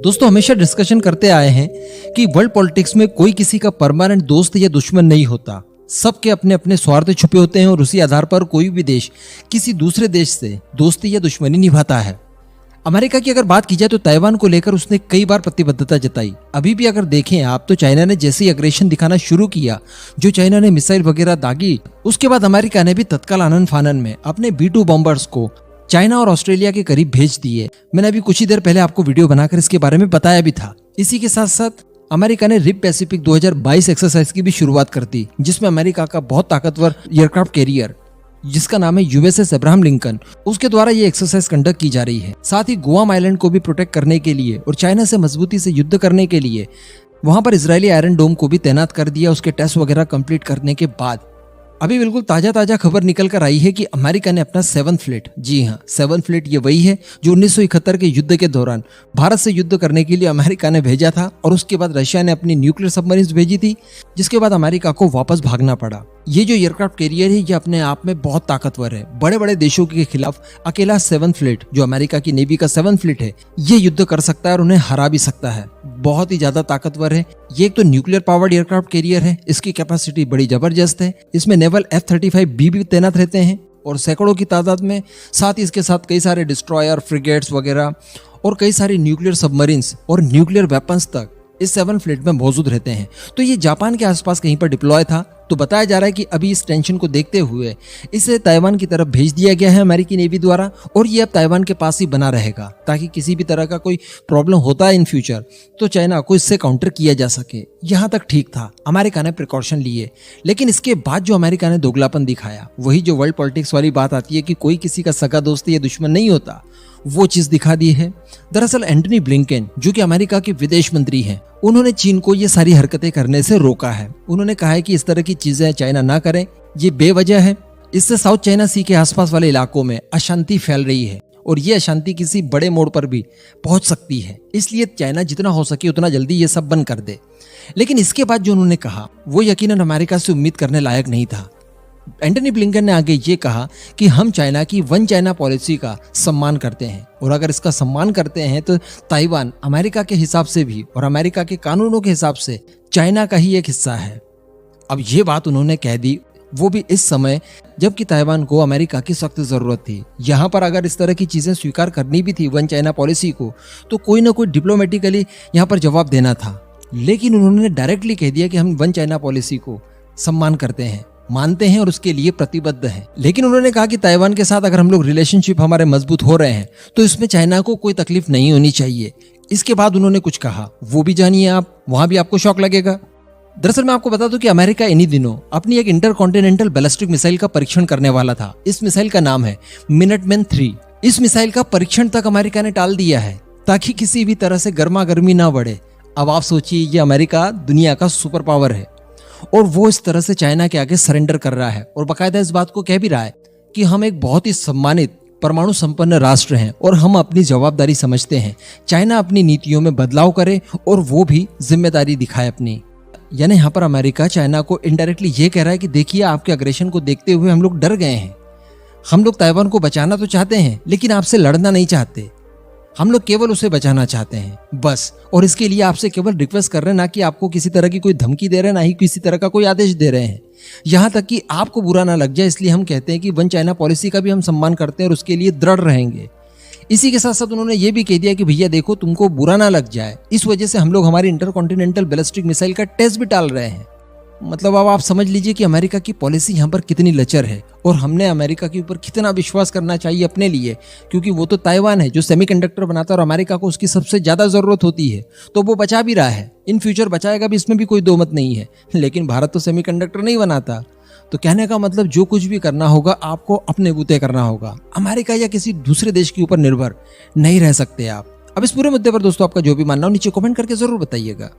दोस्तों हमेशा डिस्कशन करते आए हैं कि वर्ल्ड पॉलिटिक्स में कोई किसी का परमानेंट दोस्त या दुश्मन नहीं होता। सबके अपने अपने स्वार्थ छुपे होते हैं और उसी आधार पर कोई भी देश किसी दूसरे देश से दोस्ती या दुश्मनी निभाता है। अमेरिका की अगर बात की जाए तो ताइवान को लेकर उसने कई बार प्रतिबद्धता जताई। अभी भी अगर देखें आप तो चाइना ने जैसे ही अग्रेशन दिखाना शुरू किया, जो चाइना ने मिसाइल वगैरह दागी, उसके बाद अमेरिका ने भी तत्काल आनन फानन में अपने B-2 बॉम्बर्स को चाइना और ऑस्ट्रेलिया के करीब भेज दिए। मैंने अभी कुछ ही देर पहले आपको वीडियो बनाकर इसके बारे में बताया भी था। इसी के साथ साथ अमेरिका ने रिप पैसिफिक 2022 एक्सरसाइज की भी शुरुआत कर दी, जिसमें अमेरिका का बहुत ताकतवर एयरक्राफ्ट कैरियर जिसका नाम है USS अब्राहम लिंकन, उसके द्वारा ये एक्सरसाइज कंडक्ट की जा रही है। साथ ही गुआम आइलैंड को भी प्रोटेक्ट करने के लिए और चाइना से मजबूती से युद्ध करने के लिए वहां पर इजरायली आयरन डोम को भी तैनात कर दिया। उसके टेस्ट वगैरह कंप्लीट करने के बाद अभी बिल्कुल ताजा खबर निकल कर आई है कि अमेरिका ने अपना 7th फ्लीट, जी हाँ 7th फ्लीट ये वही है जो 1971 के युद्ध के दौरान भारत से युद्ध करने के लिए अमेरिका ने भेजा था, और उसके बाद रशिया ने अपनी न्यूक्लियर सबमरीन्स भेजी थी, जिसके बाद अमेरिका को वापस भागना पड़ा। ये जो एयरक्राफ्ट कैरियर है ये अपने आप में बहुत ताकतवर है। बड़े बड़े देशों के खिलाफ अकेला 7th फ्लीट, जो अमेरिका की नेवी का 7th फ्लीट है, ये युद्ध कर सकता है और उन्हें हरा भी सकता है। बहुत ही ज्यादा ताकतवर है। ये एक तो न्यूक्लियर पावर्ड एयरक्राफ्ट कैरियर है, इसकी कैपेसिटी बड़ी जबरदस्त है। इसमें नेवल F-35B भी तैनात रहते हैं और सैकड़ों की तादाद में। साथ ही इसके साथ कई सारे डिस्ट्रॉयर, फ्रिगेट्स वगैरह और कई सारे न्यूक्लियर सबमरीन्स और न्यूक्लियर वेपन्स तक इस 7th फ्लीट में मौजूद रहते हैं। तो ये जापान के आसपास कहीं पर डिप्लॉय था। तो बताया जा रहा है कि अभी इस टेंशन को देखते हुए इसे ताइवान की तरफ भेज दिया गया है अमेरिकी नेवी द्वारा, और ये अब ताइवान के पास ही बना रहेगा ताकि किसी भी तरह का कोई प्रॉब्लम होता है इन फ्यूचर तो चाइना को इससे काउंटर किया जा सके। यहाँ तक ठीक था, अमेरिका ने प्रिकॉशन लिए, लेकिन इसके बाद जो अमेरिका ने दोगलापन दिखाया, वही जो वर्ल्ड पॉलिटिक्स वाली बात आती है कि कोई किसी का सगा दोस्त या दुश्मन नहीं होता, वो चीज दिखा दी है। दरअसल एंटनी ब्लिंकन, जो कि अमेरिका के विदेश मंत्री हैं, उन्होंने चीन को ये सारी हरकतें करने से रोका है। उन्होंने कहा है कि इस तरह की चीजें चाइना ना करें, ये बेवजह है। इससे साउथ चाइना सी के आसपास वाले इलाकों में अशांति फैल रही है और ये अशांति किसी बड़े मोड़ पर भी पहुंच सकती है। इसलिए चाइना जितना हो सके उतना जल्दी ये सब बंद कर दे। लेकिन इसके बाद जो उन्होंने कहा वो यकीनन अमेरिका से उम्मीद करने लायक नहीं था। एंटनी ब्लिंकन ने आगे ये कहा कि हम चाइना की वन चाइना पॉलिसी का सम्मान करते हैं, और अगर इसका सम्मान करते हैं तो ताइवान अमेरिका के हिसाब से भी और अमेरिका के कानूनों के हिसाब से चाइना का ही एक हिस्सा है। अब ये बात उन्होंने कह दी, वो भी इस समय जबकि ताइवान को अमेरिका की सख्त जरूरत थी। यहाँ पर अगर इस तरह की चीजें स्वीकार करनी भी थी वन चाइना पॉलिसी को, तो कोई ना कोई डिप्लोमेटिकली यहाँ पर जवाब देना था। लेकिन उन्होंने डायरेक्टली कह दिया कि हम वन चाइना पॉलिसी को सम्मान करते हैं, मानते हैं और उसके लिए प्रतिबद्ध हैं। लेकिन उन्होंने कहा कि ताइवान के साथ अगर हम लोग रिलेशनशिप हमारे मजबूत हो रहे हैं तो इसमें चाइना को कोई तकलीफ नहीं होनी चाहिए। इसके बाद उन्होंने कुछ कहा, वो भी जानिए आप, वहां भी आपको शॉक लगेगा। दरअसल मैं आपको बता दूं कि अमेरिका इन्हीं दिनों अपनी एक इंटरकॉन्टिनेंटल बैलिस्टिक मिसाइल का परीक्षण करने वाला था। इस मिसाइल का नाम है मिनटमैन 3। इस मिसाइल का परीक्षण तक अमेरिका ने टाल दिया है ताकि किसी भी तरह से गर्मा गर्मी ना बढ़े। अब आप सोचिए, ये अमेरिका दुनिया का सुपर पावर है और वो इस तरह से चाइना के आगे सरेंडर कर रहा है, और बाकायदा इस बात को कह भी रहा है कि हम एक बहुत ही सम्मानित परमाणु संपन्न राष्ट्र हैं और हम अपनी जवाबदारी समझते हैं। चाइना अपनी नीतियों में बदलाव करे और वो भी जिम्मेदारी दिखाए अपनी। यानी यहाँ पर अमेरिका चाइना को इनडायरेक्टली ये कह रहा है कि देखिए, आपके अग्रेशन को देखते हुए हम लोग डर गए हैं। हम लोग ताइवान को बचाना तो चाहते हैं लेकिन आपसे लड़ना नहीं चाहते। हम लोग केवल उसे बचाना चाहते हैं बस, और इसके लिए आपसे केवल रिक्वेस्ट कर रहे हैं, ना कि आपको किसी तरह की कोई धमकी दे रहे हैं, ना ही किसी तरह का कोई आदेश दे रहे हैं। यहाँ तक कि आपको बुरा ना लग जाए इसलिए हम कहते हैं कि वन चाइना पॉलिसी का भी हम सम्मान करते हैं और उसके लिए दृढ़ रहेंगे। इसी के साथ साथ उन्होंने ये भी कह दिया कि भैया देखो, तुमको बुरा ना लग जाए, इस वजह से हम लोग हमारी इंटरकॉन्टिनेंटल बैलिस्टिक मिसाइल का टेस्ट भी टाल रहे हैं। मतलब अब आप समझ लीजिए कि अमेरिका की पॉलिसी यहाँ पर कितनी लचर है और हमने अमेरिका के ऊपर कितना विश्वास करना चाहिए अपने लिए, क्योंकि वो तो ताइवान है जो सेमीकंडक्टर बनाता है और अमेरिका को उसकी सबसे ज्यादा जरूरत होती है, तो वो बचा भी रहा है। इन फ्यूचर बचाएगा भी, इसमें भी कोई दो मत नहीं है। लेकिन भारत तो सेमीकंडक्टर नहीं बनाता। तो कहने का मतलब जो कुछ भी करना होगा आपको अपने बूते करना होगा। अमेरिका या किसी दूसरे देश के ऊपर निर्भर नहीं रह सकते आप। अब इस पूरे मुद्दे पर दोस्तों आपका जो भी मानना हो नीचे कमेंट करके जरूर बताइएगा।